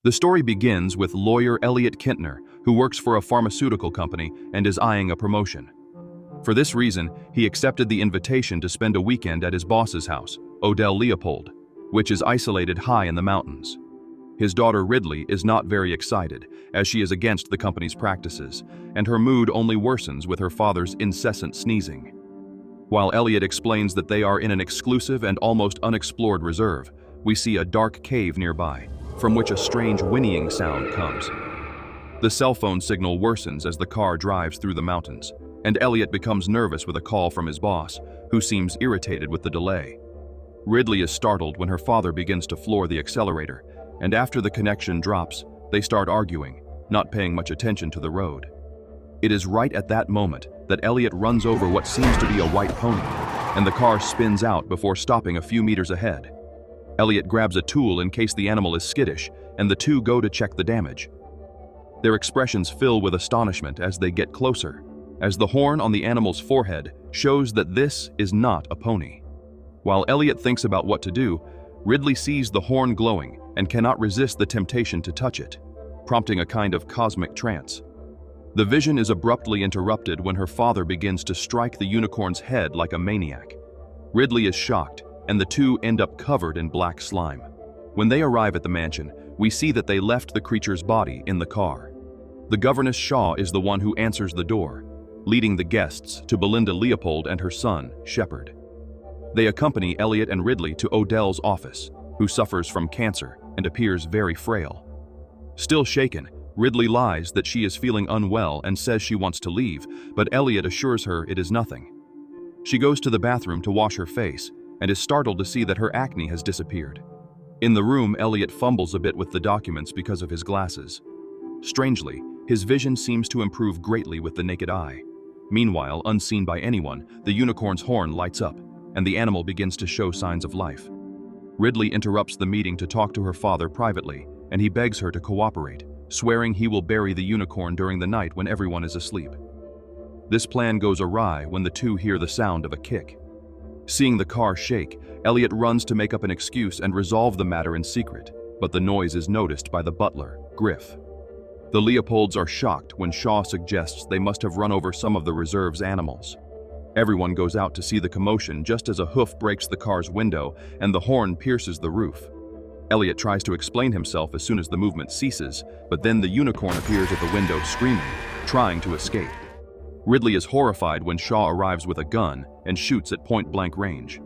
The story begins with lawyer Elliot Kintner, who works for a pharmaceutical company and is eyeing a promotion. For this reason, he accepted the invitation to spend a weekend at his boss's house, Odell Leopold, which is isolated high in the mountains. His daughter Ridley is not very excited, as she is against the company's practices, and her mood only worsens with her father's incessant sneezing. While Elliot explains that they are in an exclusive and almost unexplored reserve, we see a dark cave nearby, from which a strange whinnying sound comes. The cell phone signal worsens as the car drives through the mountains, and Elliot becomes nervous with a call from his boss, who seems irritated with the delay. Ridley is startled when her father begins to floor the accelerator, and after the connection drops, they start arguing, not paying much attention to the road. It is right at that moment that Elliot runs over what seems to be a white pony, and the car spins out before stopping a few meters ahead. Elliot grabs a tool in case the animal is skittish, and the two go to check the damage. Their expressions fill with astonishment as they get closer, as the horn on the animal's forehead shows that this is not a pony. While Elliot thinks about what to do, Ridley sees the horn glowing and cannot resist the temptation to touch it, prompting a kind of cosmic trance. The vision is abruptly interrupted when her father begins to strike the unicorn's head like a maniac. Ridley is shocked, and the two end up covered in black slime. When they arrive at the mansion, we see that they left the creature's body in the car. The governess Shaw is the one who answers the door, leading the guests to Belinda Leopold and her son, Shepard. They accompany Elliot and Ridley to Odell's office, who suffers from cancer and appears very frail. Still shaken, Ridley lies that she is feeling unwell and says she wants to leave, but Elliot assures her it is nothing. She goes to the bathroom to wash her face and is startled to see that her acne has disappeared. In the room, Elliot fumbles a bit with the documents because of his glasses. Strangely, his vision seems to improve greatly with the naked eye. Meanwhile, unseen by anyone, the unicorn's horn lights up, and the animal begins to show signs of life. Ridley interrupts the meeting to talk to her father privately, and he begs her to cooperate, swearing he will bury the unicorn during the night when everyone is asleep. This plan goes awry when the two hear the sound of a kick. Seeing the car shake, Elliot runs to make up an excuse and resolve the matter in secret, but the noise is noticed by the butler, Griff. The Leopolds are shocked when Shaw suggests they must have run over some of the reserve's animals. Everyone goes out to see the commotion just as a hoof breaks the car's window and the horn pierces the roof. Elliot tries to explain himself as soon as the movement ceases, but then the unicorn appears at the window screaming, trying to escape. Ridley is horrified when Shaw arrives with a gun and shoots at point-blank range.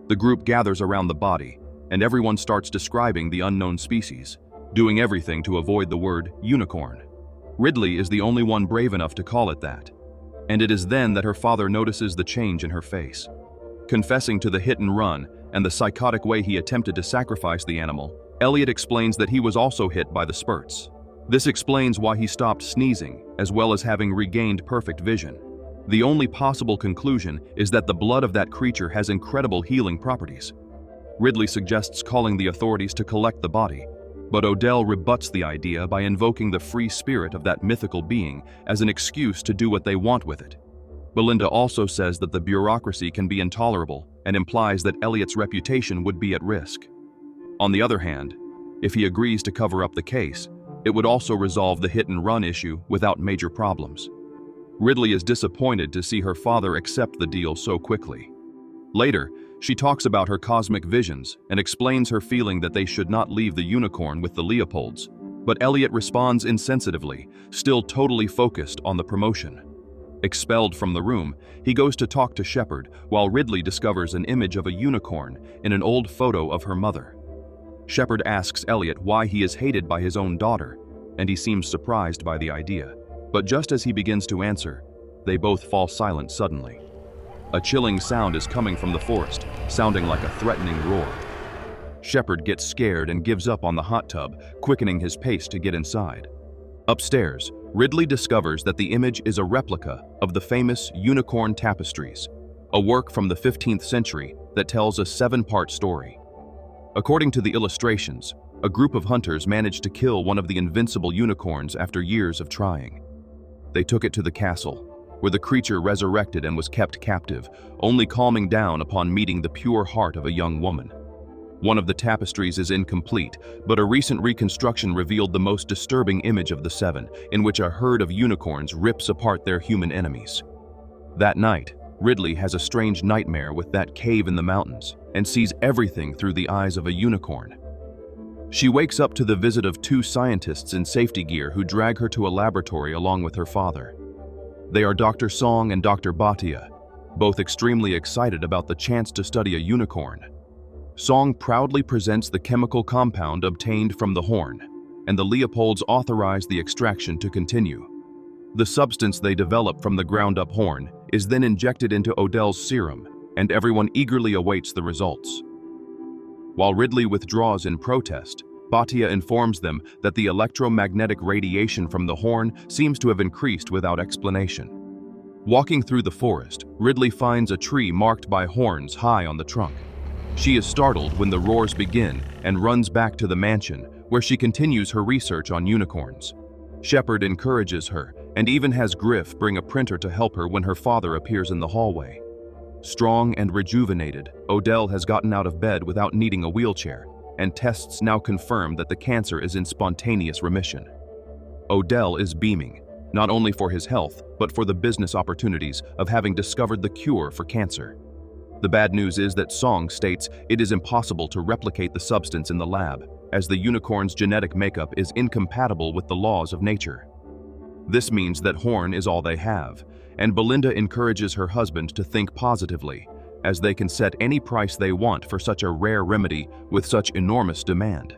The group gathers around the body, and everyone starts describing the unknown species, doing everything to avoid the word unicorn. Ridley is the only one brave enough to call it that, and it is then that her father notices the change in her face. Confessing to the hit and run and the psychotic way he attempted to sacrifice the animal, Elliot explains that he was also hit by the spurts. This explains why he stopped sneezing, as well as having regained perfect vision. The only possible conclusion is that the blood of that creature has incredible healing properties. Ridley suggests calling the authorities to collect the body, but Odell rebuts the idea by invoking the free spirit of that mythical being as an excuse to do what they want with it. Belinda also says that the bureaucracy can be intolerable and implies that Elliot's reputation would be at risk. On the other hand, if he agrees to cover up the case, it would also resolve the hit-and-run issue without major problems. Ridley is disappointed to see her father accept the deal so quickly. Later, she talks about her cosmic visions and explains her feeling that they should not leave the unicorn with the Leopolds, but Elliot responds insensitively, still totally focused on the promotion. Expelled from the room, he goes to talk to Shepard while Ridley discovers an image of a unicorn in an old photo of her mother. Shepard asks Elliot why he is hated by his own daughter, and he seems surprised by the idea. But just as he begins to answer, they both fall silent suddenly. A chilling sound is coming from the forest, sounding like a threatening roar. Shepard gets scared and gives up on the hot tub, quickening his pace to get inside. Upstairs, Ridley discovers that the image is a replica of the famous unicorn tapestries, a work from the 15th century that tells a 7-part story. According to the illustrations, a group of hunters managed to kill one of the invincible unicorns after years of trying. They took it to the castle, where the creature resurrected and was kept captive, only calming down upon meeting the pure heart of a young woman. One of the tapestries is incomplete, but a recent reconstruction revealed the most disturbing image of the seven, in which a herd of unicorns rips apart their human enemies. That night, Ridley has a strange nightmare with that cave in the mountains and sees everything through the eyes of a unicorn. She wakes up to the visit of two scientists in safety gear who drag her to a laboratory along with her father. They are Dr. Song and Dr. Bhatia, both extremely excited about the chance to study a unicorn. Song proudly presents the chemical compound obtained from the horn, and the Leopolds authorize the extraction to continue. The substance they develop from the ground-up horn is then injected into Odell's serum, and everyone eagerly awaits the results. While Ridley withdraws in protest, Bhatia informs them that the electromagnetic radiation from the horn seems to have increased without explanation. Walking through the forest, Ridley finds a tree marked by horns high on the trunk. She is startled when the roars begin and runs back to the mansion, where she continues her research on unicorns. Shepard encourages her and even has Griff bring a printer to help her when her father appears in the hallway. Strong and rejuvenated, Odell has gotten out of bed without needing a wheelchair, and tests now confirm that the cancer is in spontaneous remission. Odell is beaming, not only for his health, but for the business opportunities of having discovered the cure for cancer. The bad news is that Song states it is impossible to replicate the substance in the lab, as the unicorn's genetic makeup is incompatible with the laws of nature. This means that horn is all they have, and Belinda encourages her husband to think positively, as they can set any price they want for such a rare remedy with such enormous demand.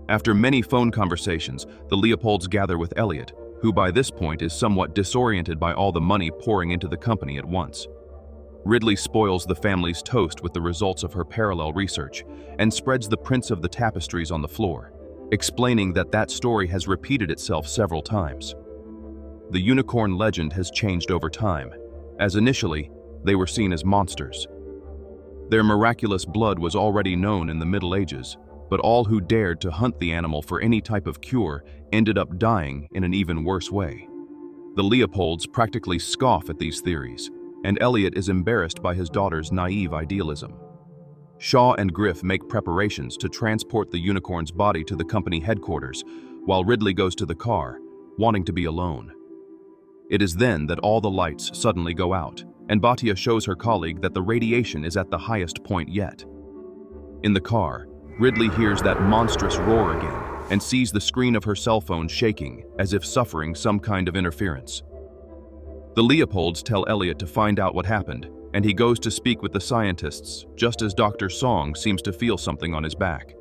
After many phone conversations, the Leopolds gather with Elliot, who by this point is somewhat disoriented by all the money pouring into the company at once. Ridley spoils the family's toast with the results of her parallel research and spreads the prints of the tapestries on the floor, explaining that that story has repeated itself several times. The unicorn legend has changed over time, as initially, they were seen as monsters. Their miraculous blood was already known in the Middle Ages, but all who dared to hunt the animal for any type of cure ended up dying in an even worse way. The Leopolds practically scoff at these theories, and Elliot is embarrassed by his daughter's naive idealism. Shaw and Griff make preparations to transport the unicorn's body to the company headquarters, while Ridley goes to the car, wanting to be alone. It is then that all the lights suddenly go out, and Bhatia shows her colleague that the radiation is at the highest point yet. In the car, Ridley hears that monstrous roar again and sees the screen of her cell phone shaking as if suffering some kind of interference. The Leopolds tell Elliot to find out what happened, and he goes to speak with the scientists just as Dr. Song seems to feel something on his back.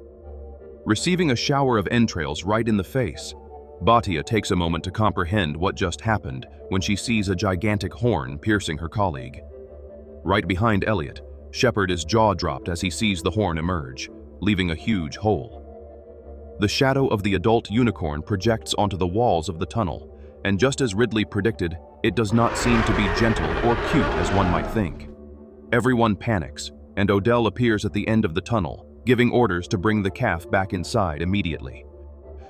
Receiving a shower of entrails right in the face, Bhatia takes a moment to comprehend what just happened when she sees a gigantic horn piercing her colleague. Right behind Elliot, Shepard is jaw-dropped as he sees the horn emerge, leaving a huge hole. The shadow of the adult unicorn projects onto the walls of the tunnel, and just as Ridley predicted, it does not seem to be gentle or cute as one might think. Everyone panics, and Odell appears at the end of the tunnel, giving orders to bring the calf back inside immediately.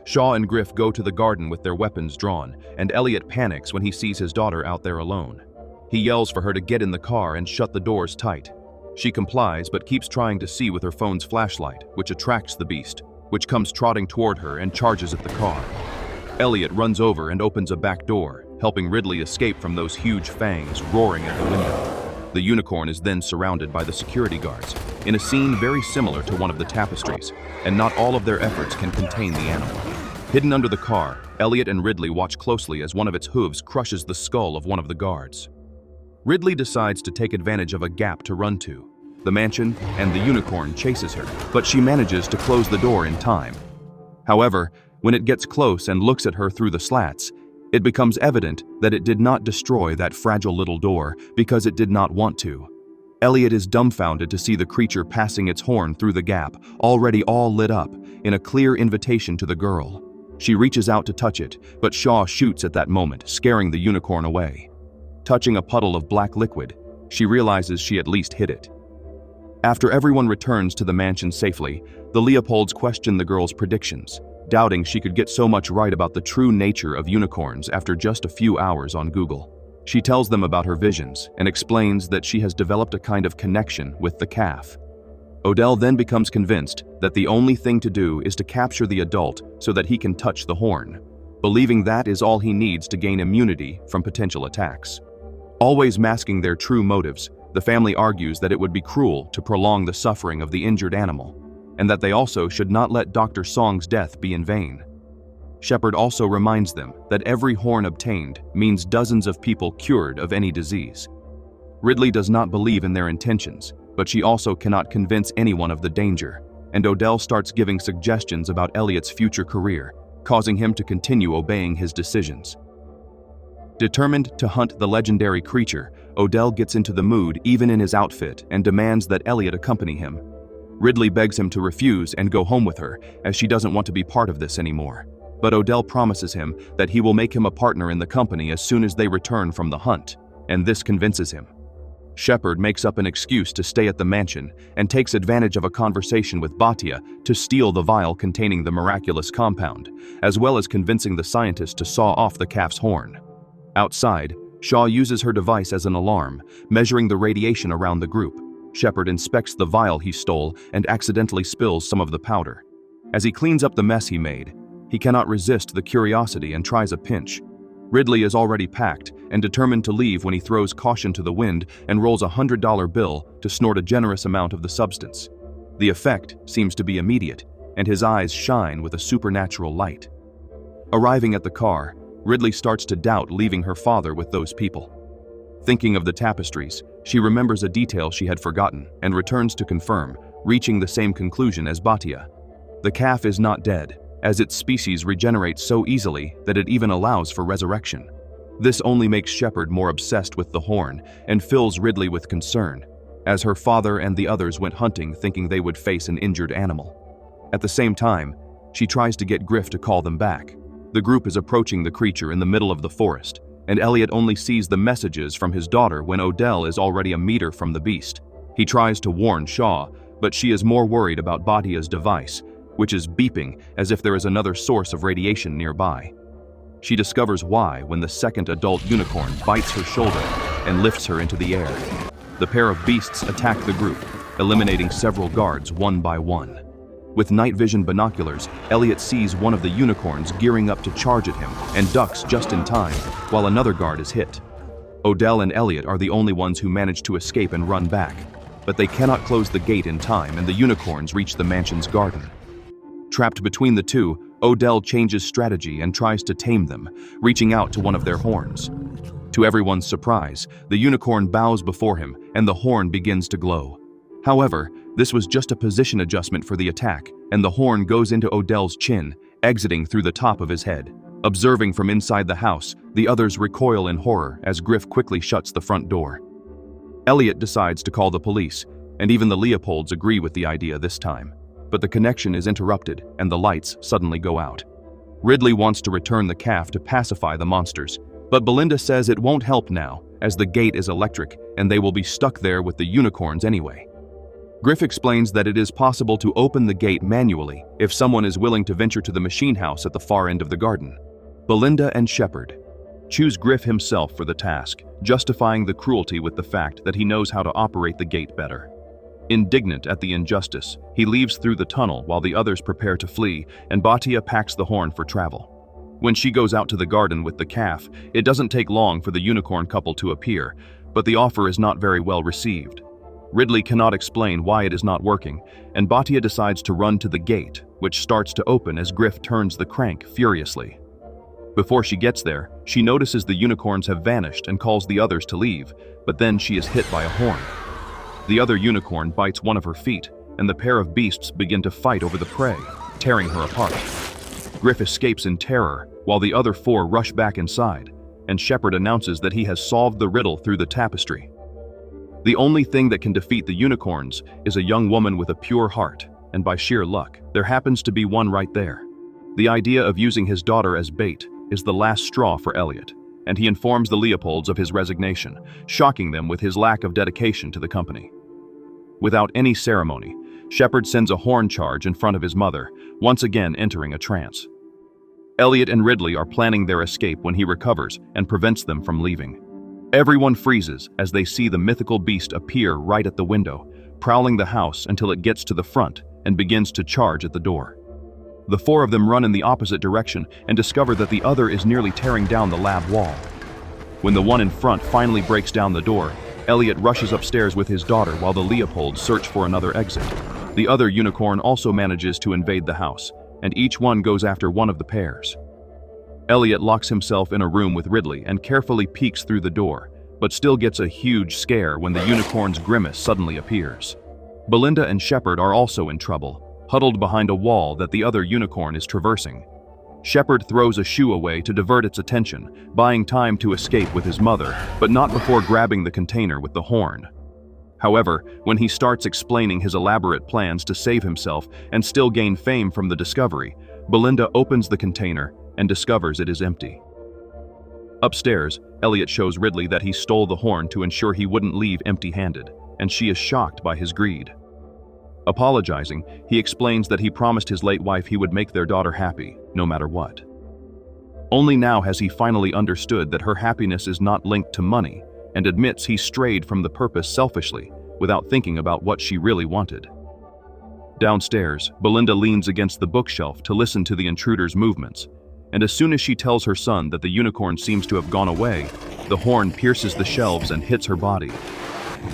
Shaw and Griff go to the garden with their weapons drawn, and Elliot panics when he sees his daughter out there alone. He yells for her to get in the car and shut the doors tight. She complies but keeps trying to see with her phone's flashlight, which attracts the beast, which comes trotting toward her and charges at the car. Elliot runs over and opens a back door, helping Ridley escape from those huge fangs roaring at the window. The unicorn is then surrounded by the security guards, in a scene very similar to one of the tapestries, and not all of their efforts can contain the animal. Hidden under the car, Elliot and Ridley watch closely as one of its hooves crushes the skull of one of the guards. Ridley decides to take advantage of a gap to run to. The mansion and the unicorn chases her, but she manages to close the door in time. However, when it gets close and looks at her through the slats, it becomes evident that it did not destroy that fragile little door because it did not want to. Elliot is dumbfounded to see the creature passing its horn through the gap, already all lit up, in a clear invitation to the girl. She reaches out to touch it, but Shaw shoots at that moment, scaring the unicorn away. Touching a puddle of black liquid, she realizes she at least hit it. After everyone returns to the mansion safely, the Leopolds question the girl's predictions, doubting she could get so much right about the true nature of unicorns after just a few hours on Google. She tells them about her visions and explains that she has developed a kind of connection with the calf. Odell then becomes convinced that the only thing to do is to capture the adult so that he can touch the horn, believing that is all he needs to gain immunity from potential attacks. Always masking their true motives, the family argues that it would be cruel to prolong the suffering of the injured animal, and that they also should not let Dr. Song's death be in vain. Shepard also reminds them that every horn obtained means dozens of people cured of any disease. Ridley does not believe in their intentions, but she also cannot convince anyone of the danger, and Odell starts giving suggestions about Elliot's future career, causing him to continue obeying his decisions. Determined to hunt the legendary creature, Odell gets into the mood even in his outfit and demands that Elliot accompany him. Ridley begs him to refuse and go home with her, as she doesn't want to be part of this anymore. But Odell promises him that he will make him a partner in the company as soon as they return from the hunt, and this convinces him. Shepard makes up an excuse to stay at the mansion and takes advantage of a conversation with Bhatia to steal the vial containing the miraculous compound, as well as convincing the scientist to saw off the calf's horn. Outside, Shaw uses her device as an alarm, measuring the radiation around the group. Shepard inspects the vial he stole and accidentally spills some of the powder. As he cleans up the mess he made, he cannot resist the curiosity and tries a pinch. Ridley is already packed and determined to leave when he throws caution to the wind and rolls a $100 bill to snort a generous amount of the substance. The effect seems to be immediate, and his eyes shine with a supernatural light. Arriving at the car, Ridley starts to doubt leaving her father with those people. Thinking of the tapestries, she remembers a detail she had forgotten and returns to confirm, reaching the same conclusion as Bhatia. The calf is not dead, as its species regenerates so easily that it even allows for resurrection. This only makes Shepard more obsessed with the horn and fills Ridley with concern, as her father and the others went hunting thinking they would face an injured animal. At the same time, she tries to get Griff to call them back. The group is approaching the creature in the middle of the forest, and Elliot only sees the messages from his daughter when Odell is already a meter from the beast. He tries to warn Shaw, but she is more worried about Bhatia's device, which is beeping as if there is another source of radiation nearby. She discovers why when the second adult unicorn bites her shoulder and lifts her into the air. The pair of beasts attack the group, eliminating several guards one by one. With night vision binoculars, Elliot sees one of the unicorns gearing up to charge at him and ducks just in time, while another guard is hit. Odell and Elliot are the only ones who manage to escape and run back, but they cannot close the gate in time and the unicorns reach the mansion's garden. Trapped between the two, Odell changes strategy and tries to tame them, reaching out to one of their horns. To everyone's surprise, the unicorn bows before him and the horn begins to glow. However, this was just a position adjustment for the attack, and the horn goes into Odell's chin, exiting through the top of his head. Observing from inside the house, the others recoil in horror as Griff quickly shuts the front door. Elliot decides to call the police, and even the Leopolds agree with the idea this time. But the connection is interrupted and the lights suddenly go out. Ridley wants to return the calf to pacify the monsters, but Belinda says it won't help now, as the gate is electric and they will be stuck there with the unicorns anyway. Griff explains that it is possible to open the gate manually if someone is willing to venture to the machine house at the far end of the garden. Belinda and Shepard choose Griff himself for the task, justifying the cruelty with the fact that he knows how to operate the gate better. Indignant at the injustice, he leaves through the tunnel while the others prepare to flee, and Bhatia packs the horn for travel. When she goes out to the garden with the calf, it doesn't take long for the unicorn couple to appear, but the offer is not very well received. Ridley cannot explain why it is not working, and Bhatia decides to run to the gate, which starts to open as Griff turns the crank furiously. Before she gets there, she notices the unicorns have vanished and calls the others to leave, but then she is hit by a horn. The other unicorn bites one of her feet, and the pair of beasts begin to fight over the prey, tearing her apart. Griff escapes in terror, while the other four rush back inside, and Shepard announces that he has solved the riddle through the tapestry. The only thing that can defeat the unicorns is a young woman with a pure heart, and by sheer luck, there happens to be one right there. The idea of using his daughter as bait is the last straw for Elliot, and he informs the Leopolds of his resignation, shocking them with his lack of dedication to the company. Without any ceremony, Shepard sends a horn charge in front of his mother, once again entering a trance. Elliot and Ridley are planning their escape when he recovers and prevents them from leaving. Everyone freezes as they see the mythical beast appear right at the window, prowling the house until it gets to the front and begins to charge at the door. The four of them run in the opposite direction and discover that the other is nearly tearing down the lab wall. When the one in front finally breaks down the door, Elliot rushes upstairs with his daughter while the Leopolds search for another exit. The other unicorn also manages to invade the house, and each one goes after one of the pairs. Elliot locks himself in a room with Ridley and carefully peeks through the door, but still gets a huge scare when the unicorn's grimace suddenly appears. Belinda and Shepard are also in trouble, huddled behind a wall that the other unicorn is traversing. Shepard throws a shoe away to divert its attention, buying time to escape with his mother, but not before grabbing the container with the horn. However, when he starts explaining his elaborate plans to save himself and still gain fame from the discovery, Belinda opens the container and discovers it is empty. Upstairs, Elliot shows Ridley that he stole the horn to ensure he wouldn't leave empty-handed, and she is shocked by his greed. Apologizing, he explains that he promised his late wife he would make their daughter happy, no matter what. Only now has he finally understood that her happiness is not linked to money, and admits he strayed from the purpose selfishly, without thinking about what she really wanted. Downstairs, Belinda leans against the bookshelf to listen to the intruder's movements, and as soon as she tells her son that the unicorn seems to have gone away, the horn pierces the shelves and hits her body.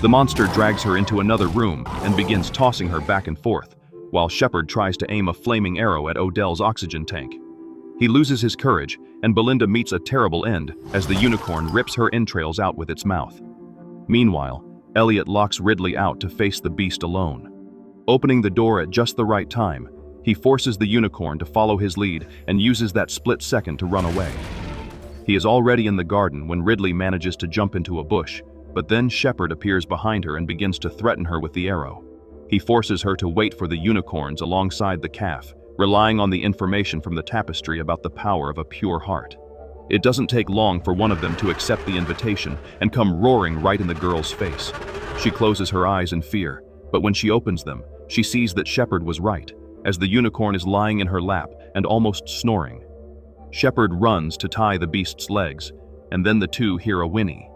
The monster drags her into another room and begins tossing her back and forth, while Shepard tries to aim a flaming arrow at Odell's oxygen tank. He loses his courage, and Belinda meets a terrible end as the unicorn rips her entrails out with its mouth. Meanwhile, Elliot locks Ridley out to face the beast alone. Opening the door at just the right time, he forces the unicorn to follow his lead and uses that split second to run away. He is already in the garden when Ridley manages to jump into a bush, but then Shepard appears behind her and begins to threaten her with the arrow. He forces her to wait for the unicorns alongside the calf, relying on the information from the tapestry about the power of a pure heart. It doesn't take long for one of them to accept the invitation and come roaring right in the girl's face. She closes her eyes in fear, but when she opens them, she sees that Shepard was right, as the unicorn is lying in her lap and almost snoring. Shepard runs to tie the beast's legs, and then the two hear a whinny.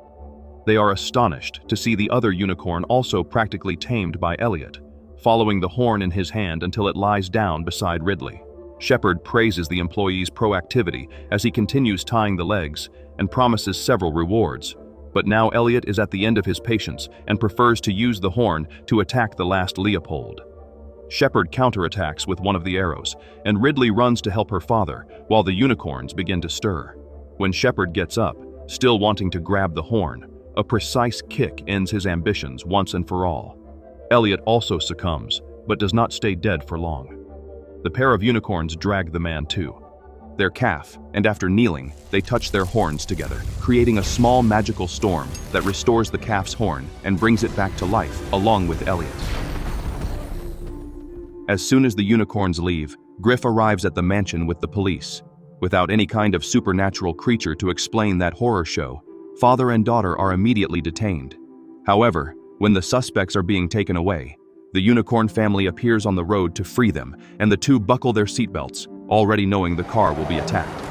They are astonished to see the other unicorn also practically tamed by Elliot, following the horn in his hand until it lies down beside Ridley. Shepard praises the employee's proactivity as he continues tying the legs and promises several rewards, but now Elliot is at the end of his patience and prefers to use the horn to attack the last Leopold. Shepard counterattacks with one of the arrows, and Ridley runs to help her father, while the unicorns begin to stir. When Shepard gets up, still wanting to grab the horn, a precise kick ends his ambitions once and for all. Elliot also succumbs, but does not stay dead for long. The pair of unicorns drag the man to their calf, and after kneeling, they touch their horns together, creating a small magical storm that restores the calf's horn and brings it back to life, along with Elliot. As soon as the unicorns leave, Griff arrives at the mansion with the police. Without any kind of supernatural creature to explain that horror show, father and daughter are immediately detained. However, when the suspects are being taken away, the unicorn family appears on the road to free them, and the two buckle their seatbelts, already knowing the car will be attacked.